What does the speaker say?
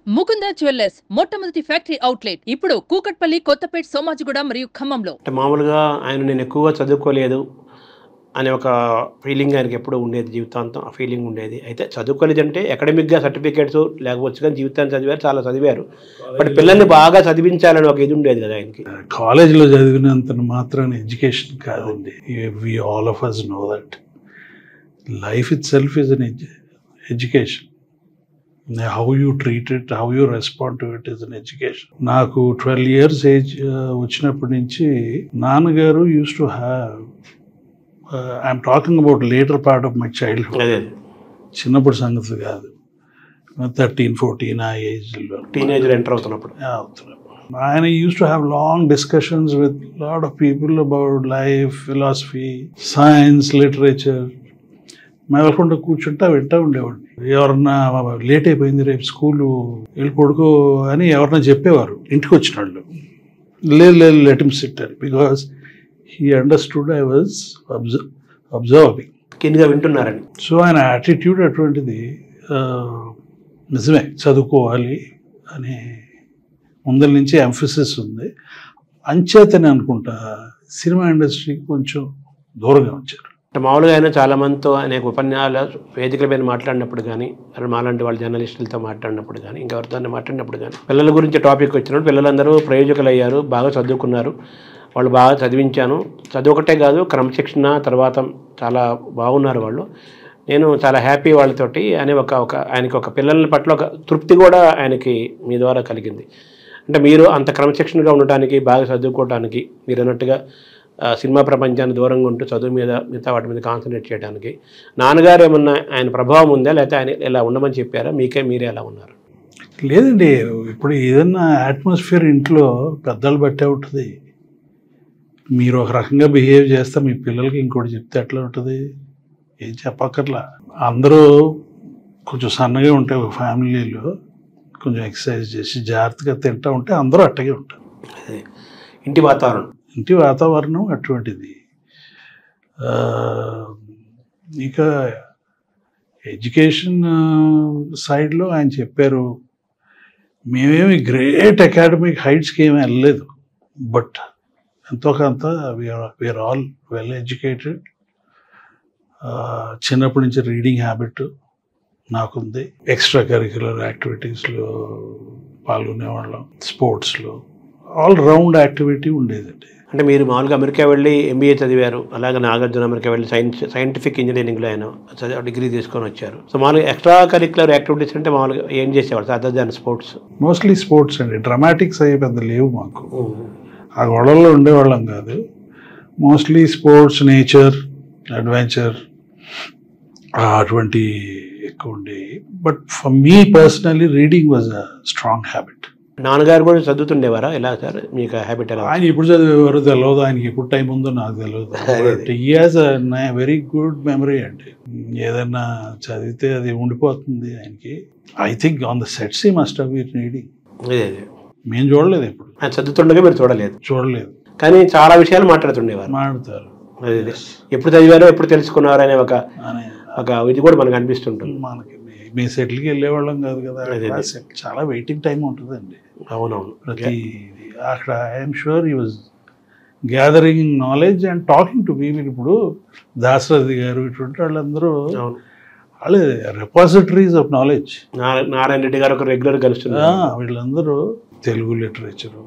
Mukunda jewellers మొట్టమొదటి factory outlet ఇప్పుడు కూకట్పల్లి, కొత్తపేట్, సోమాజిగూడ మరియు ఖమ్మంలో. మామూలుగా నేను ఎక్కువగా చదువుకోలేదు అనే ఒక ఫీలింగ్ ఆయనకి ఎప్పుడూ ఉండేది, జీవితాంతం ఆ ఫీలింగ్ ఉండేది. అయితే చదువుకోలేదంటే అకాడమిక్గా సర్టిఫికేట్స్ లేకపోవచ్చు, కానీ జీవితాన్ని చదివారు, చాలా చదివారు. బట్ పిల్లల్ని బాగా చదివించాలని ఒక ఇది ఉండేది కదా ఆయనకి. కాలేజీలో చదివినంత మాత్రాన ఎడ్యుకేషన్ కాదండి. We all of us know that life itself is an education. How you treat it, how you respond to it is an education. నాకు 12 years ఏజ్ వచ్చినప్పటి నుంచి నాన్నగారు use to have, I'm talking about later part of my childhood, చిన్నప్పుడు సంగతి కాదు, 13, 14 ఆ ఏజ్లో, teenager enter అవుతున్నప్పుడు. ఆయన used to have long discussions with lot of people about life, philosophy, science, literature. మేవకుండా కూర్చుంటా వింటా ఉండేవాడిని. ఎవరన్నా లేట్ అయిపోయింది, రేపు స్కూలు వెళ్ళి పడుకో అని ఎవరన్నా చెప్పేవారు ఇంటికి వచ్చిన వాళ్ళు. లేదు లెట్ హిమ్ సిట్ అని, because he understood I was observing. కిందగా వింటున్నారని. సో ఆయన యాటిట్యూడ్ అటువంటిది. నిజమే, చదువుకోవాలి అనే ముందల నుంచి ఎంఫసిస్ ఉంది. అంచేతనే అనుకుంటా సినిమా ఇండస్ట్రీకి కొంచెం దూరంగా వచ్చారు. మామూలుగా ఆయన చాలామందితో అనేక ఉపన్యాసాల వేదికల మీద మాట్లాడినప్పుడు కానీ, మాలాంటి వాళ్ళ జర్నలిస్టులతో మాట్లాడినప్పుడు కానీ, ఇంకెవరితో మాట్లాడినప్పుడు కానీ, పిల్లల గురించి టాపిక్ వచ్చినప్పుడు పిల్లలందరూ ప్రయోజకులు అయ్యారు, బాగా చదువుకున్నారు, వాళ్ళు బాగా చదివించాను. చదువు ఒకటే కాదు, క్రమశిక్షణ తర్వాత చాలా బాగున్నారు వాళ్ళు. నేను చాలా హ్యాపీ వాళ్ళతోటి అనే ఆయనకి ఒక పిల్లల పట్ల ఒక తృప్తి కూడా ఆయనకి మీ ద్వారా కలిగింది. అంటే మీరు అంత క్రమశిక్షణగా ఉండటానికి, బాగా చదువుకోవడానికి, మీరు అన్నట్టుగా సినిమా ప్రపంచాన్ని దూరంగా ఉంటూ చదువు మీద, మిగతా వాటి మీద కాన్సన్ట్రేట్ చేయడానికి నాన్నగారు ఏమన్నా ఆయన ప్రభావం ఉందా, లేకపోతే ఆయన ఇలా ఉండమని చెప్పారా, మీరే ఎలా ఉన్నారు? లేదండి, ఇప్పుడు ఏదన్నా అట్మాస్ఫియర్ ఇంట్లో పెద్దలు బట్టే ఉంటుంది. మీరు ఒక రకంగా బిహేవ్ చేస్తే మీ పిల్లలకి ఇంకోటి చెప్తే ఎట్లా ఉంటుంది? ఏం చెప్పక్కర్లా. అందరూ కొంచెం సన్నగా ఉంటే ఒక ఫ్యామిలీలో కొంచెం ఎక్సర్సైజ్ చేసి జాగ్రత్తగా తింటూ ఉంటే అందరూ అట్టగే ఉంటారు. ఇంటి వాతావరణం అటువంటిది. ఇక ఎడ్యుకేషన్ సైడ్లో ఆయన చెప్పారు, మేమేమి గ్రేట్ అకాడమిక్ హైట్స్కి ఏమీ వెళ్ళలేదు, బట్ ఎంతో కొంత వీఆర్ ఆల్ వెల్ ఎడ్యుకేటెడ్. చిన్నప్పటి నుంచి రీడింగ్ హ్యాబిట్ నాకుంది. ఎక్స్ట్రా కరిక్యులర్ యాక్టివిటీస్లో పాల్గొనేవాళ్ళం, స్పోర్ట్స్లో ఆల్ రౌండ్ యాక్టివిటీ ఉండేదండి. అంటే మీరు మామూలుగా అమెరికా వెళ్ళి ఎంబీఏ చదివారు, అలాగే నాగార్జున అమెరికా వెళ్ళి సైంటిఫిక్ ఇంజనీరింగ్లో ఆయన డిగ్రీ తీసుకొని వచ్చారు. సో మామూలుగా ఎక్స్ట్రా కరిక్యులర్ యాక్టివిటీస్ అంటే మామూలుగా ఏం చేసేవాళ్ళు other than sports? Mostly sports అండి. డ్రామాటిక్స్ అయ్యే పెద్ద లేవు మాకు, ఆ గొడవల్లో ఉండేవాళ్ళం కాదు. మోస్ట్లీ స్పోర్ట్స్, నేచర్, అడ్వెంచర్ అటువంటి ఎక్కువ ఉండేవి. But for me personally reading was a strong habit. నాన్నగారు కూడా చదువుతుండేవారా? ఎలా సార్ మీకు హ్యాబిట్ ఎలా? ఆయన ఎప్పుడు చదివేవారు తెలియదు, ఆయనకి ఎప్పుడు టైం ఉందో నాకు తెలియదు. But he has a very good memory అండి. ఏదన్నా చదివితే అది ఉండిపోతుంది ఆయనకి. I think on the sets he must have been reading. మేము చూడలేదు ఎప్పుడు. ఆయన చదువుతుండగా మీరు చూడలేదు, కానీ చాలా విషయాలు మాట్లాడుతారు. ఎప్పుడు చదివారో ఎప్పుడు తెలుసుకున్నారో అనే ఒక ఇది కూడా మనకు అనిపిస్తుంటుంది. మనకి మీ సెటిల్కి వెళ్ళేవాళ్ళం కాదు కదా, చాలా వెయిటింగ్ టైం ఉంటుందండి. అవునవును. ప్రతి అక్కడ I'm sure he was gathering knowledge and talking to people. ఇప్పుడు దాశరథి గారు ఇటువంటి వాళ్ళందరూ వాళ్ళు repositories of knowledge. Narayana Reddy గారు ఒక రెగ్యులర్ కలుస్తున్నారు. వీళ్ళందరూ తెలుగు లిటరేచరు,